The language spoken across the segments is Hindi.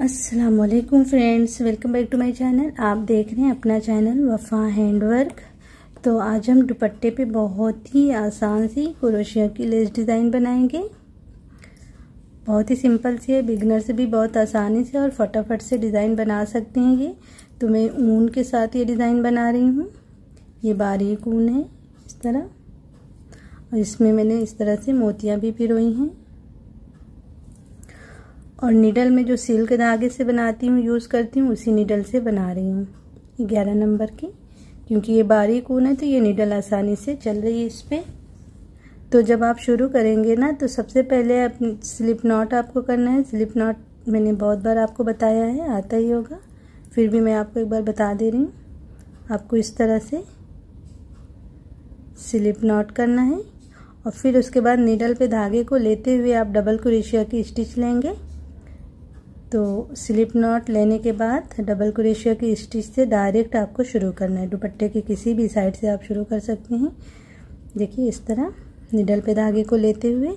अस्सलामुअलैकुम friends, welcome back to my channel. आप देख रहे हैं अपना चैनल वफ़ा हैंडवर्क। तो आज हम दुपट्टे पे बहुत ही आसान सी क्रोशिया की लेस डिज़ाइन बनाएंगे। बहुत ही सिंपल सी है, बिगनर से भी बहुत आसानी से और फटाफट से डिज़ाइन बना सकते हैं ये। तो मैं ऊन के साथ ये डिज़ाइन बना रही हूँ। ये बारीक ऊन है इस तरह, और इसमें मैंने इस तरह से मोतियाँ भी पिरोई हैं। और निडल में जो सिल्क धागे से बनाती हूँ, यूज़ करती हूँ, उसी निडल से बना रही हूँ 11 नंबर की, क्योंकि ये बारीक ऊन है तो ये निडल आसानी से चल रही है इस पर। तो जब आप शुरू करेंगे ना, तो सबसे पहले स्लिप नॉट आपको करना है। स्लिप नॉट मैंने बहुत बार आपको बताया है, आता ही होगा, फिर भी मैं आपको एक बार बता दे रही हूँ। आपको इस तरह से स्लिप नॉट करना है, और फिर उसके बाद निडल पे धागे को लेते हुए आप डबल क्रोशिया की स्टिच लेंगे। तो स्लिप नॉट लेने के बाद डबल क्रोशिया की स्टिच से डायरेक्ट आपको शुरू करना है। दुपट्टे के किसी भी साइड से आप शुरू कर सकते हैं। देखिए इस तरह निडल पे धागे को लेते हुए,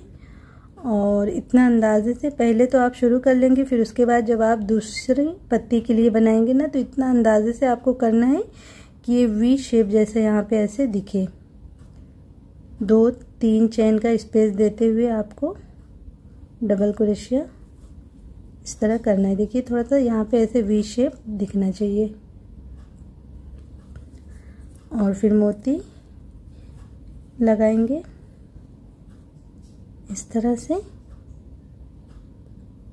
और इतना अंदाजे से पहले तो आप शुरू कर लेंगे। फिर उसके बाद जब आप दूसरी पत्ती के लिए बनाएंगे ना, तो इतना अंदाजे से आपको करना है कि ये वी शेप जैसे यहाँ पे ऐसे दिखे। 2-3 चेन का स्पेस देते हुए आपको डबल क्रोशिया इस तरह करना है। देखिए थोड़ा सा यहाँ पे ऐसे वी शेप दिखना चाहिए, और फिर मोती लगाएंगे इस तरह से।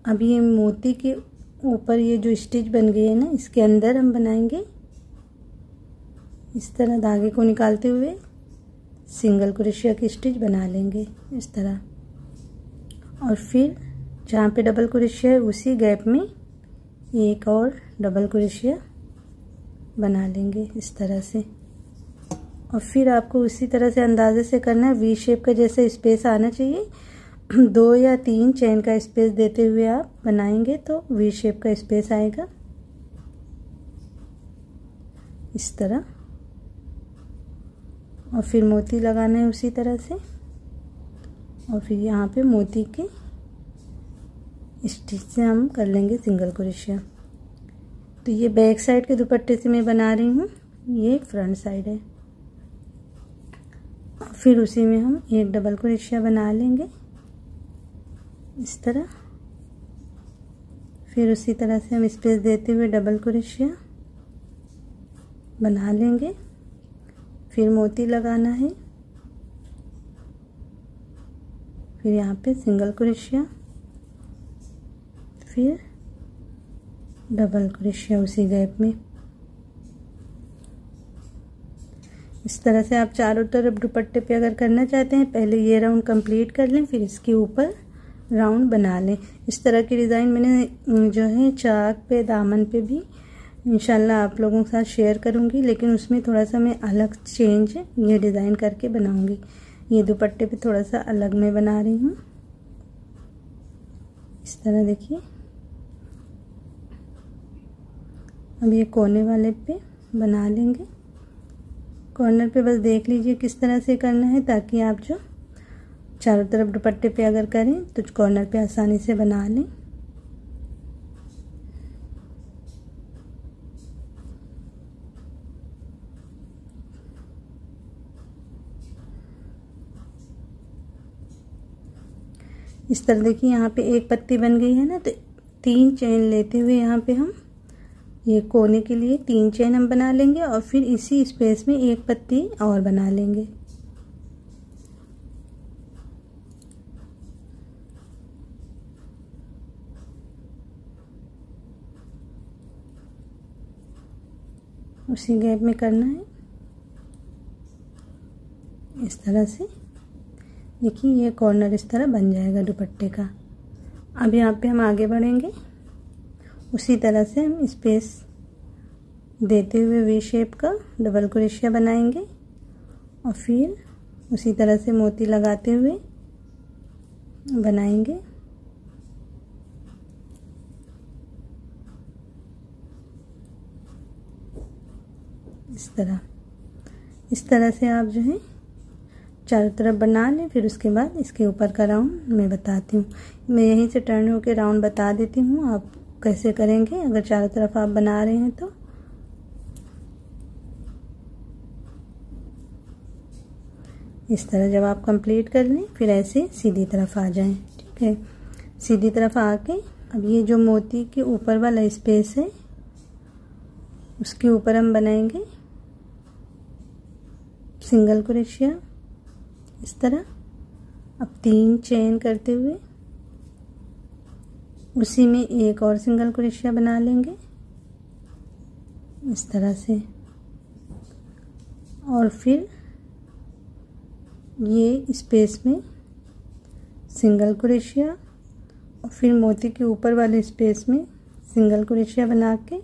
अब ये मोती के ऊपर ये जो स्टिच बन गई है ना, इसके अंदर हम बनाएंगे इस तरह, धागे को निकालते हुए सिंगल क्रोशिया की स्टिच बना लेंगे इस तरह। और फिर जहाँ पे डबल क्रोशिया है उसी गैप में एक और डबल क्रोशिया बना लेंगे इस तरह से। और फिर आपको उसी तरह से अंदाजे से करना है, वी शेप का जैसे स्पेस आना चाहिए। 2 या 3 चेन का स्पेस देते हुए आप बनाएंगे तो वी शेप का स्पेस आएगा इस तरह। और फिर मोती लगाना है उसी तरह से, और फिर यहाँ पे मोती के स्टिच से हम कर लेंगे सिंगल क्रोशिया। तो ये बैक साइड के दुपट्टे से मैं बना रही हूँ, ये फ्रंट साइड है। फिर उसी में हम एक डबल क्रोशिया बना लेंगे इस तरह। फिर उसी तरह से हम स्पेस देते हुए डबल क्रोशिया बना लेंगे। फिर मोती लगाना है, फिर यहाँ पे सिंगल क्रोशिया, फिर डबल क्रोशिया उसी गैप में। इस तरह से आप चारों तरफ दुपट्टे पे अगर करना चाहते हैं, पहले ये राउंड कंप्लीट कर लें, फिर इसके ऊपर राउंड बना लें। इस तरह की डिज़ाइन मैंने जो है चाक पे, दामन पे भी इंशाल्लाह आप लोगों के साथ शेयर करूंगी, लेकिन उसमें थोड़ा सा मैं अलग चेंज ये डिज़ाइन करके बनाऊंगी। ये दुपट्टे पे थोड़ा सा अलग मैं बना रही हूँ इस तरह। देखिए अब ये कोने वाले पे बना लेंगे। कॉर्नर पे बस देख लीजिए किस तरह से करना है, ताकि आप जो चारों तरफ दुपट्टे पे अगर करें तो कॉर्नर पे आसानी से बना लें। इस तरह देखिए यहाँ पे एक पत्ती बन गई है ना, तो 3 चेन लेते हुए यहाँ पे हम ये कोने के लिए 3 चेन हम बना लेंगे, और फिर इसी स्पेस में एक पत्ती और बना लेंगे। उसी गैप में करना है इस तरह से। देखिए ये कॉर्नर इस तरह बन जाएगा दुपट्टे का। अब यहाँ पे हम आगे बढ़ेंगे, उसी तरह से हम स्पेस देते हुए वी शेप का डबल क्रोशिया बनाएंगे, और फिर उसी तरह से मोती लगाते हुए बनाएंगे इस तरह। इस तरह से आप जो है चारों तरफ बना लें। फिर उसके बाद इसके ऊपर का राउंड मैं बताती हूँ। मैं यहीं से टर्न होकर राउंड बता देती हूँ, आप कैसे करेंगे अगर चारों तरफ आप बना रहे हैं तो। इस तरह जब आप कंप्लीट कर लें फिर ऐसे सीधी तरफ आ जाएं। ठीक है, सीधी तरफ आके अब ये जो मोती के ऊपर वाला स्पेस है उसके ऊपर हम बनाएंगे सिंगल क्रोशिया इस तरह। अब 3 चेन करते हुए उसी में एक और सिंगल क्रोशिया बना लेंगे इस तरह से, और फिर ये स्पेस में सिंगल क्रोशिया और फिर मोती के ऊपर वाले स्पेस में सिंगल क्रोशिया बना के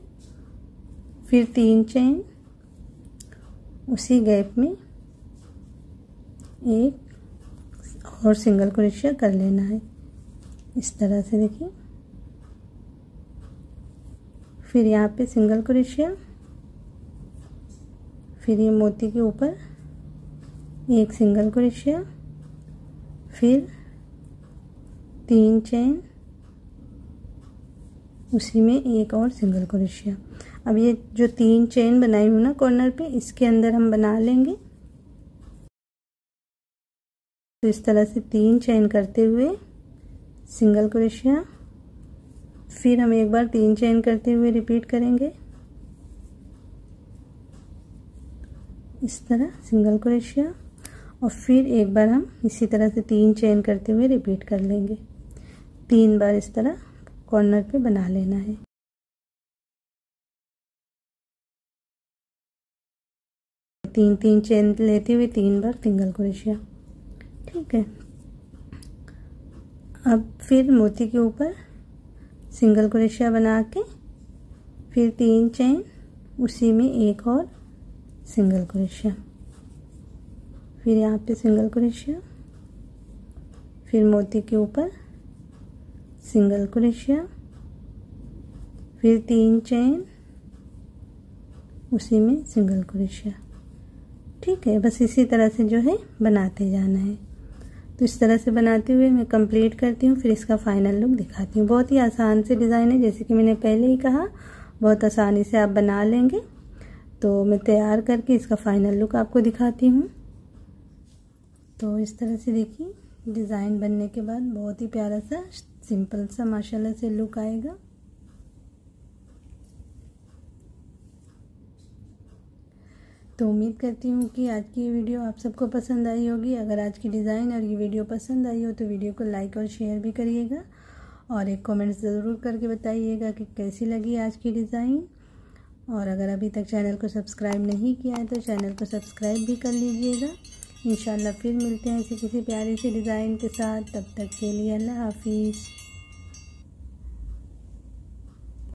फिर 3 चेन, उसी गैप में एक और सिंगल क्रोशिया कर लेना है इस तरह से। देखिए, फिर यहाँ पे सिंगल क्रोशिया, फिर ये मोती के ऊपर एक सिंगल क्रोशिया, फिर 3 चेन, उसी में एक और सिंगल क्रोशिया। अब ये जो 3 चेन बनाई हूँ ना कॉर्नर पे, इसके अंदर हम बना लेंगे तो इस तरह से 3 चेन करते हुए सिंगल क्रोशिया, फिर हम एक बार 3 चेन करते हुए रिपीट करेंगे इस तरह सिंगल क्रोशिया, और फिर एक बार हम इसी तरह से 3 चेन करते हुए रिपीट कर लेंगे। 3 बार इस तरह कॉर्नर पे बना लेना है। तीन चेन लेते हुए 3 बार सिंगल क्रोशिया। ठीक है, अब फिर मोती के ऊपर सिंगल क्रोशिया बना के फिर 3 चेन, उसी में एक और सिंगल क्रोशिया, फिर यहाँ पे सिंगल क्रोशिया, फिर मोती के ऊपर सिंगल क्रोशिया, फिर 3 चेन, उसी में सिंगल क्रोशिया। ठीक है, बस इसी तरह से जो है बनाते जाना है। तो इस तरह से बनाते हुए मैं कंप्लीट करती हूँ, फिर इसका फाइनल लुक दिखाती हूँ। बहुत ही आसान से डिज़ाइन है, जैसे कि मैंने पहले ही कहा, बहुत आसानी से आप बना लेंगे। तो मैं तैयार करके इसका फाइनल लुक आपको दिखाती हूँ। तो इस तरह से देखिए, डिज़ाइन बनने के बाद बहुत ही प्यारा सा सिंपल सा माशाल्लाह से लुक आएगा। तो उम्मीद करती हूँ कि आज की ये वीडियो आप सबको पसंद आई होगी। अगर आज की डिज़ाइन और ये वीडियो पसंद आई हो तो वीडियो को लाइक और शेयर भी करिएगा, और एक कमेंट ज़रूर करके बताइएगा कि कैसी लगी आज की डिज़ाइन। और अगर अभी तक चैनल को सब्सक्राइब नहीं किया है तो चैनल को सब्सक्राइब भी कर लीजिएगा। इंशाल्लाह फिर मिलते हैं ऐसी किसी प्यारी सी डिज़ाइन के साथ। तब तक के लिए अल्लाह हाफिज़।